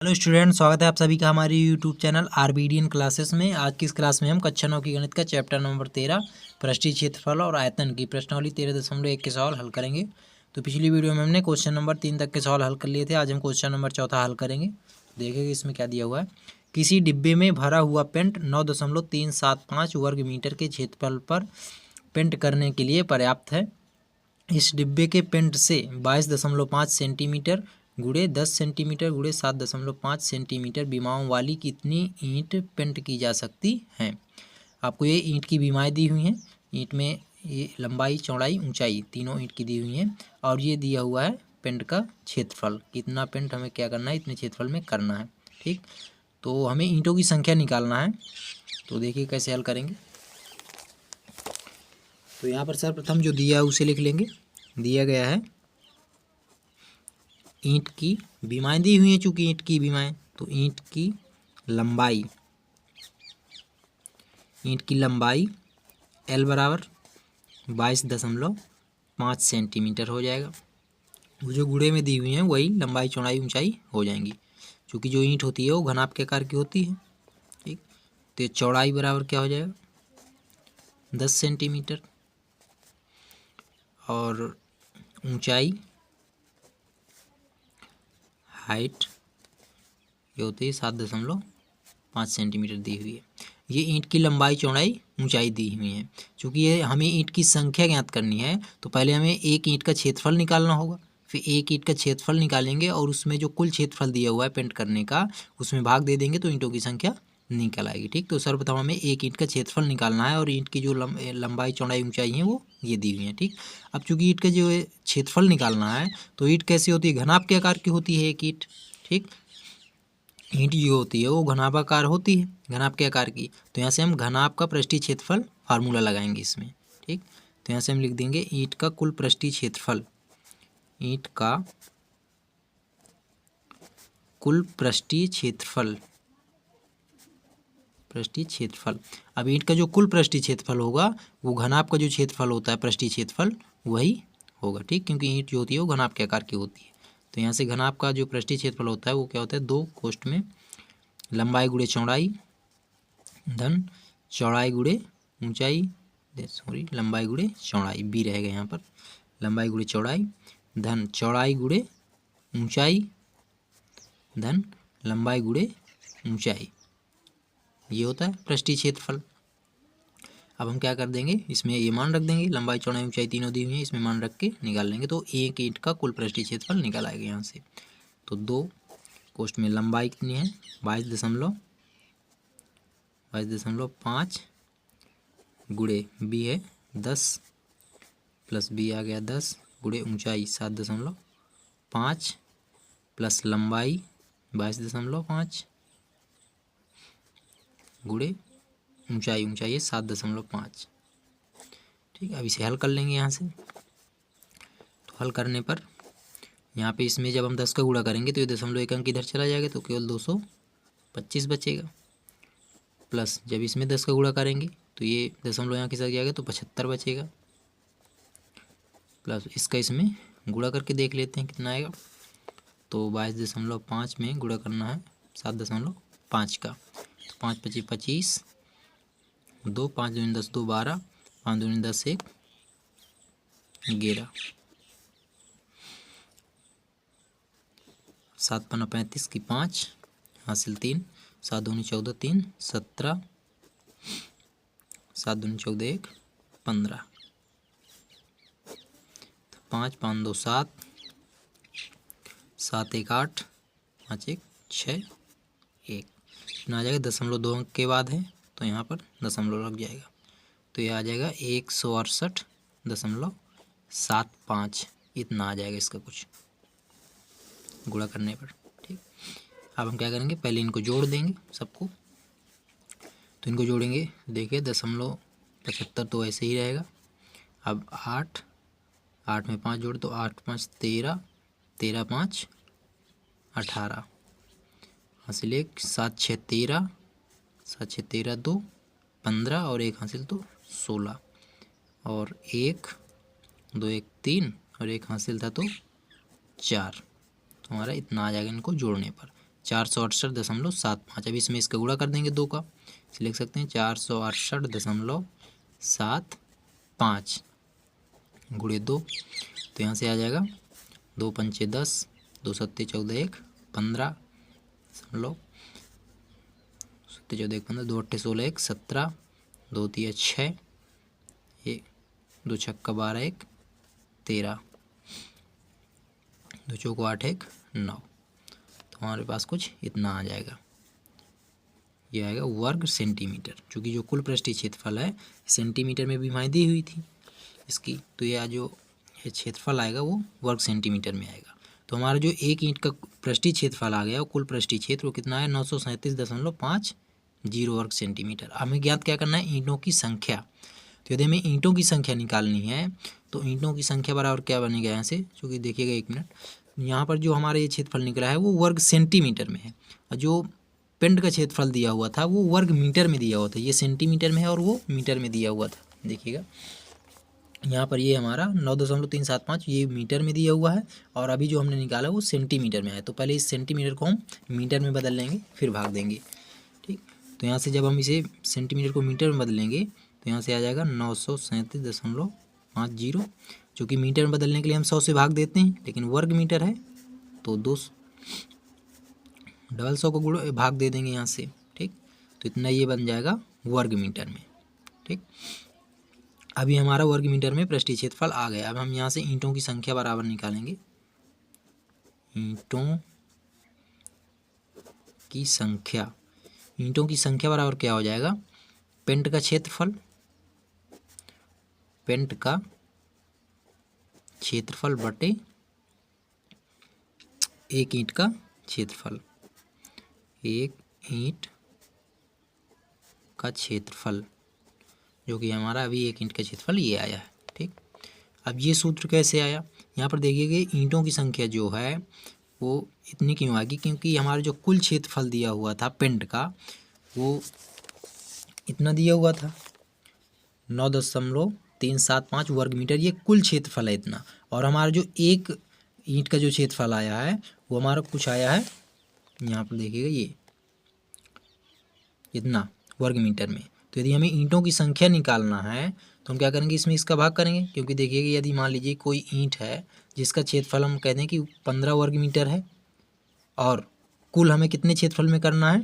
Hello student, स्वागत है आप सभी का हमारे यूट्यूब चैनल आरबीडीएन क्लासेस में। आज की इस क्लास में हम कक्षा 9 की गणित का चैप्टर नंबर 13 पृष्ठीय क्षेत्रफल और आयतन की प्रश्नावली 13.1 के सवाल हल करेंगे। तो पिछली वीडियो में हमने क्वेश्चन नंबर 3 तक के सवाल हल कर लिए थे। आज हम क्वेश्चन नंबर 4 हल करेंगे। देखेंगे इसमें क्या दिया हुआ है। किसी डिब्बे में भरा हुआ पेंट 9.375 वर्ग मीटर के क्षेत्रफल पर पेंट करने के लिए पर्याप्त है। इस डिब्बे के पेंट से 22.5 सेंटीमीटर गुणे 10 सेंटीमीटर गुणे 7.5 सेंटीमीटर विमाओं वाली कितनी ईंट पेंट की जा सकती हैं। आपको ये ईंट की विमाएँ दी हुई हैं। ईंट में ये लंबाई, चौड़ाई, ऊंचाई तीनों ईंट की दी हुई हैं और ये दिया हुआ है पेंट का क्षेत्रफल। कितना पेंट हमें क्या करना है, इतने क्षेत्रफल में करना है। ठीक, तो हमें ईंटों की संख्या निकालना है। तो देखिए कैसे हल करेंगे। तो यहाँ पर सर्वप्रथम जो दिया है उसे लिख लेंगे। दिया गया है ईंट की विमाएँ दी हुई हैं। चूंकि ईंट की विमाएँ, तो ईंट की लंबाई L बराबर 22.5 सेंटीमीटर हो जाएगा। वो जो गुणे में दी हुई हैं वही लंबाई, चौड़ाई, ऊंचाई हो जाएंगी। क्योंकि जो ईंट होती है वो घनाभ के आकार की होती है। ठीक, तो ये चौड़ाई बराबर क्या हो जाएगा 10 सेंटीमीटर और ऊंचाई, हाइट ये होती है 7.5 सेंटीमीटर दी हुई है। ये ईंट की लंबाई, चौड़ाई, ऊंचाई दी हुई है। क्योंकि ये हमें ईंट की संख्या ज्ञात करनी है तो पहले हमें एक ईंट का क्षेत्रफल निकालना होगा। फिर एक ईंट का क्षेत्रफल निकालेंगे और उसमें जो कुल क्षेत्रफल दिया हुआ है पेंट करने का उसमें भाग दे देंगे तो ईंटों की संख्या निकल आएगी। ठीक, तो सर्वप्रथम हमें एक ईंट का क्षेत्रफल निकालना है और ईंट की जो लंबाई, चौड़ाई, ऊंचाई है वो ये दी हुई है। ठीक, अब चूंकि ईंट का जो क्षेत्रफल निकालना है तो ईंट कैसी होती है, घनाभ के आकार की होती है एक ईंट। ठीक, ईंट जो होती है वो घनाभाकार होती है, घनाभ के आकार की। तो यहाँ से हम घनाभ का पृष्ठीय क्षेत्रफल फार्मूला लगाएंगे इसमें। ठीक, तो यहाँ से हम लिख देंगे ईंट का कुल पृष्ठीय क्षेत्रफल। ईंट का कुल पृष्ठीय क्षेत्रफल, पृष्ठीय क्षेत्रफल। अब ईंट का जो कुल पृष्ठीय क्षेत्रफल होगा वो घनाभ का जो क्षेत्रफल होता है पृष्ठीय क्षेत्रफल वही होगा। ठीक, क्योंकि ईंट जो होती है वो घनाभ के आकार की होती है। तो यहाँ से घनाभ का जो पृष्ठीय क्षेत्रफल होता है वो क्या होता है, 2 कोष्ठ में लंबाई गुणे चौड़ाई धन चौड़ाई गुणे ऊंचाई, सॉरी लंबाई गुणे चौड़ाई, बी रहेगा यहाँ पर। लंबाई गुणे चौड़ाई धन चौड़ाई गुणे ऊंचाई धन लंबाई गुणे ऊंचाई, ये होता है पृष्ठीय क्षेत्रफल। अब हम क्या कर देंगे, इसमें ये मान रख देंगे, लंबाई, चौड़ाई, ऊंचाई तीनों दी हुई है, इसमें मान रख के निकाल लेंगे तो एक ईंट का कुल पृष्ठीय क्षेत्रफल निकल आएगा यहाँ से। तो 2 कोष्ठ में लंबाई कितनी है 22.5 गुणे बी है 10 प्लस बी आ गया 10 गुणे ऊंचाई 7.5 प्लस लंबाई 22.5 गुणे ऊंचाई है 7.5। ठीक, अब इसे हल कर लेंगे यहाँ से। तो हल करने पर यहाँ पे इसमें जब हम 10 का गुणा करेंगे तो ये 0.1 अंक इधर चला जाएगा तो केवल 225 बचेगा। प्लस जब इसमें 10 का गुणा करेंगे तो ये दशमलव यहाँ के साथ जाएगा तो 75 बचेगा। प्लस इसका इसमें गुणा करके देख लेते हैं कितना आएगा। तो 22.5 में गुणा करना है 7.5 का। तो 5 × 25 2, 5 दूनी 10, 2 12, 5 दूनी 10, 1 11, 7 × 5 = 35 की 5 हासिल 3, 7 दूनी 14, 3 17, 7 दूनी 14, 1 15, 5 5 2 7, 7 1 8, 5 1 6 1, इतना आ जाएगा। 0.2 अंक के बाद है तो यहाँ पर दशमलव लग जाएगा तो ये आ जाएगा 168.75, इतना आ जाएगा इसका कुछ गुणा करने पर। ठीक, अब हम क्या करेंगे, पहले इनको जोड़ देंगे सबको। तो इनको जोड़ेंगे, देखिए 0.75 तो ऐसे ही रहेगा। अब 8 में 5 जोड़ तो 8 × 5 = 13, 13 × 5 = 18 हासिल 1, 7 6 13, 7 6 13 2 15 और 1 हासिल तो 16 और 1 2 1 3 और 1 हासिल था तो 4। तो हमारा इतना आ जाएगा इनको जोड़ने पर। 468.75। अब इसमें इसका गुणा कर देंगे 2 का, इसे लिख सकते हैं 468.75 गुणे 2। तो यहाँ से आ जाएगा 2 पंचे 10, 2 सत्ते 14, 1 15 दशमलव 14 1 15, 2 अट्ठे 16, 1 17, 2 तिया 6, 2 छक्का 12, 1 13, 2 चौको 8, 1 9। तो हमारे पास कुछ इतना आ जाएगा, ये आएगा वर्ग सेंटीमीटर। चूँकि जो कुल पृष्ठीय क्षेत्रफल है सेंटीमीटर में भी दी हुई थी इसकी, तो यह जो ये क्षेत्रफल आएगा वो वर्ग सेंटीमीटर में आएगा। तो हमारा जो एक ईंट का पृष्ठीय क्षेत्रफल आ गया वो कुल पृष्ठीय क्षेत्र वो कितना है 937.50 वर्ग सेंटीमीटर। हमें ज्ञात क्या करना है, ईंटों की संख्या। तो यदि हमें ईंटों की संख्या निकालनी है तो ईंटों की संख्या बराबर क्या बनेगा यहाँ से, क्योंकि देखिएगा 1 मिनट, यहाँ पर जो हमारा ये क्षेत्रफल निकला है वो वर्ग सेंटीमीटर में है, और जो पिंड का क्षेत्रफल दिया हुआ था वो वर्ग मीटर में दिया हुआ था। ये सेंटीमीटर में है और वो मीटर में दिया हुआ था। देखिएगा यहाँ पर ये हमारा 9.375 ये मीटर में दिया हुआ है, और अभी जो हमने निकाला वो सेंटीमीटर में है। तो पहले इस सेंटीमीटर को हम मीटर में बदल लेंगे, फिर भाग देंगे। ठीक, तो यहाँ से जब हम इसे सेंटीमीटर को मीटर में बदलेंगे तो यहाँ से आ जाएगा 937.50, जो कि मीटर में बदलने के लिए हम 100 से भाग देते हैं, लेकिन वर्ग मीटर है तो 200 को गुणा भाग दे देंगे यहाँ से। ठीक, तो इतना ये बन जाएगा वर्ग मीटर में। ठीक, अभी हमारा वर्ग मीटर में पृष्ठीय क्षेत्रफल आ गया। अब हम यहाँ से ईंटों की संख्या बराबर निकालेंगे। ईंटों की संख्या, ईंटों की संख्या बराबर क्या हो जाएगा, पेंट का क्षेत्रफल, पेंट का क्षेत्रफल बटे एक ईंट का क्षेत्रफल, एक ईंट का क्षेत्रफल, जो कि हमारा अभी एक ईंट का क्षेत्रफल ये आया है। ठीक, अब ये सूत्र कैसे आया, यहाँ पर देखिएगा ईंटों की संख्या जो है वो इतनी क्यों आएगी, क्योंकि हमारा जो कुल क्षेत्रफल दिया हुआ था पेंट का वो इतना दिया हुआ था 9.375 वर्ग मीटर, ये कुल क्षेत्रफल है इतना। और हमारा जो एक ईंट का जो क्षेत्रफल आया है वो हमारा कुछ आया है, यहाँ पर देखिएगा ये इतना वर्ग मीटर में। तो यदि हमें ईंटों की संख्या निकालना है तो हम क्या करेंगे, इसमें इसका भाग करेंगे, क्योंकि देखिएगा यदि मान लीजिए कोई ईंट है जिसका क्षेत्रफल हम कहते हैं कि 15 वर्ग मीटर है, और कुल हमें कितने क्षेत्रफल में करना है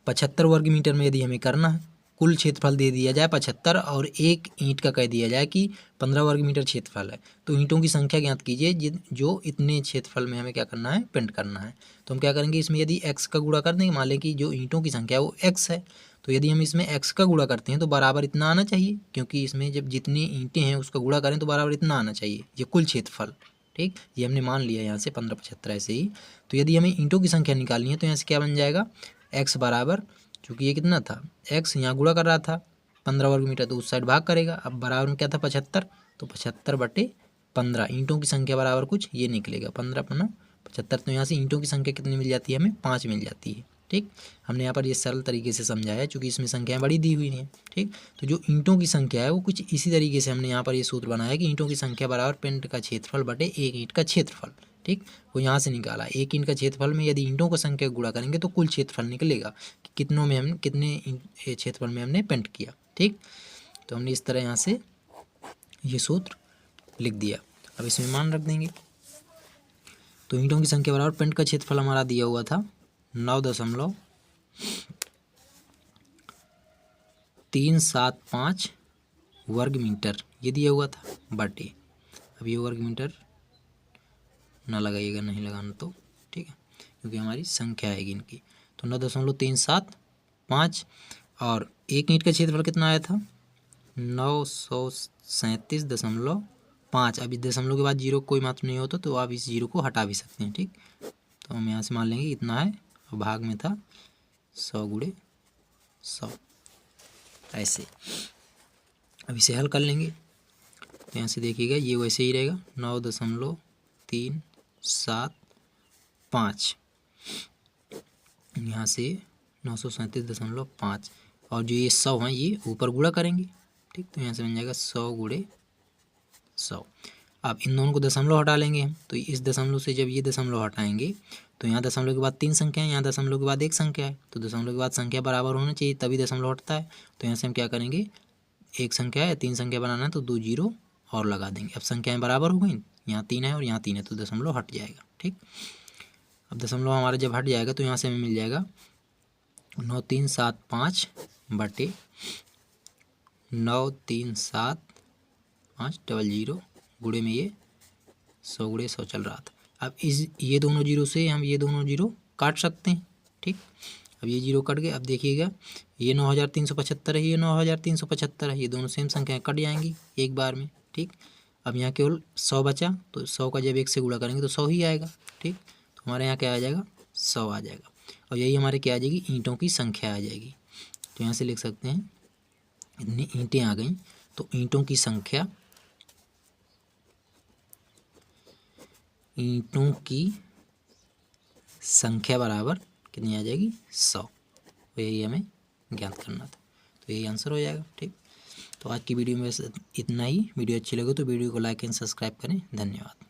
75 वर्ग मीटर में यदि हमें करना है, कुल क्षेत्रफल दे दिया जाए 75 और एक ईंट का कह दिया जाए कि 15 वर्ग मीटर क्षेत्रफल है, तो ईंटों की संख्या ज्ञात कीजिए जो इतने क्षेत्रफल में हमें क्या करना है, पेंट करना है। तो हम क्या करेंगे, इसमें यदि x का गुणा कर देंगे, मान लें कि जो ईंटों की संख्या है वो x है, तो यदि हम इसमें x का गुणा करते हैं तो बराबर इतना आना चाहिए, क्योंकि इसमें जब जितनी ईंटें हैं उसका गुणा करें तो बराबर इतना आना चाहिए, ये कुल क्षेत्रफल। ठीक, ये हमने मान लिया यहाँ से 15 75 ऐसे ही। तो यदि हमें ईंटों की संख्या निकालनी है तो यहाँ से क्या बन जाएगा, x बराबर, चूँकि ये कितना था x यहाँ गुणा कर रहा था 15 वर्ग मीटर, तो उस साइड भाग करेगा। अब बराबर में क्या था 75, तो 75 बटे 15, ईंटों की संख्या बराबर कुछ ये निकलेगा 15 पन्ना 75। तो यहाँ से ईंटों की संख्या कितनी मिल जाती है, हमें 5 मिल जाती है। ठीक, हमने यहाँ पर ये सरल तरीके से समझाया है, चूँकि इसमें संख्याएं बड़ी दी हुई हैं। ठीक, तो जो ईंटों की संख्या है वो कुछ इसी तरीके से हमने यहाँ पर ये सूत्र बनाया है कि ईंटों की संख्या बराबर पेंट का क्षेत्रफल बटे एक ईंट का क्षेत्रफल। ठीक, वो यहाँ से निकाला, एक ईंट का क्षेत्रफल में यदि ईंटों का संख्या गुणा करेंगे तो कुल क्षेत्रफल निकलेगा कि कितनों में हम कितने क्षेत्रफल में हमने पेंट किया। ठीक, तो हमने इस तरह यहाँ से ये सूत्र लिख दिया। अब इसमें मान रख देंगे, तो ईंटों की संख्या बराबर पेंट का क्षेत्रफल हमारा दिया हुआ था 9.375 वर्ग मीटर, ये दिया हुआ था बटे, अब ये वर्ग मीटर ना लगाइएगा, नहीं लगाना तो ठीक है, क्योंकि हमारी संख्या आएगी इनकी। तो 9.375 और एक ईंट का क्षेत्रफल कितना आया था 937.5। अब इस दशमलव के बाद जीरो कोई मात्र नहीं होता तो आप इस जीरो को हटा भी सकते हैं। ठीक, तो हम यहाँ से मान लेंगे इतना है, और भाग में था 100 गुणे 100 ऐसे। अब इसे हल कर लेंगे, तो यहाँ से देखिएगा ये वैसे ही रहेगा 9.375, यहाँ से 937.5, और जो ये 100 हैं ये ऊपर गुणा करेंगे। ठीक, तो यहाँ से बन जाएगा 100 गुणे 100। अब इन दोनों को दशमलव हटा लेंगे हम, तो इस दशमलव से जब ये दशमलव हटाएंगे तो यहाँ दशमलव के बाद 3 संख्या है, यहाँ दशमलव के बाद 1 संख्या है, तो दशमलव के बाद संख्या बराबर होना चाहिए तभी दशमलव हटता है। तो यहाँ से हम क्या करेंगे, 1 संख्या है, 3 संख्या बनाना है तो 2 जीरो और लगा देंगे। अब संख्याएँ बराबर हो गई, यहाँ 3 है और यहाँ 3 है तो दशमलव हट जाएगा। ठीक, अब दशमलव हमारा जब हट जाएगा तो यहाँ से हमें मिल जाएगा 9375 बटे 9375 डबल जीरो गुणे में ये 100 गुणे 100 चल रहा था। अब ये दोनों जीरो से हम ये दोनों जीरो काट सकते हैं। ठीक, अब ये जीरो कट गए। अब देखिएगा ये 9375 है, ये 9375 है, ये दोनों सेम संख्याएं कट जाएंगी एक बार में। ठीक, अब यहाँ केवल 100 बचा, तो 100 का जब 1 से गुणा करेंगे तो 100 ही आएगा। ठीक, तो हमारे यहाँ क्या आ जाएगा, 100 आ जाएगा। और यही हमारे क्या आ जाएगी, ईंटों की संख्या आ जाएगी। तो यहाँ से लिख सकते हैं इतनी ईंटें आ गई, तो ईंटों की संख्या बराबर कितनी आ जाएगी, 100। तो यही हमें ज्ञात करना था, तो यही आंसर हो जाएगा। ठीक, तो आज की वीडियो में इतना ही। वीडियो अच्छी लगे तो वीडियो को लाइक एंड सब्सक्राइब करें। धन्यवाद।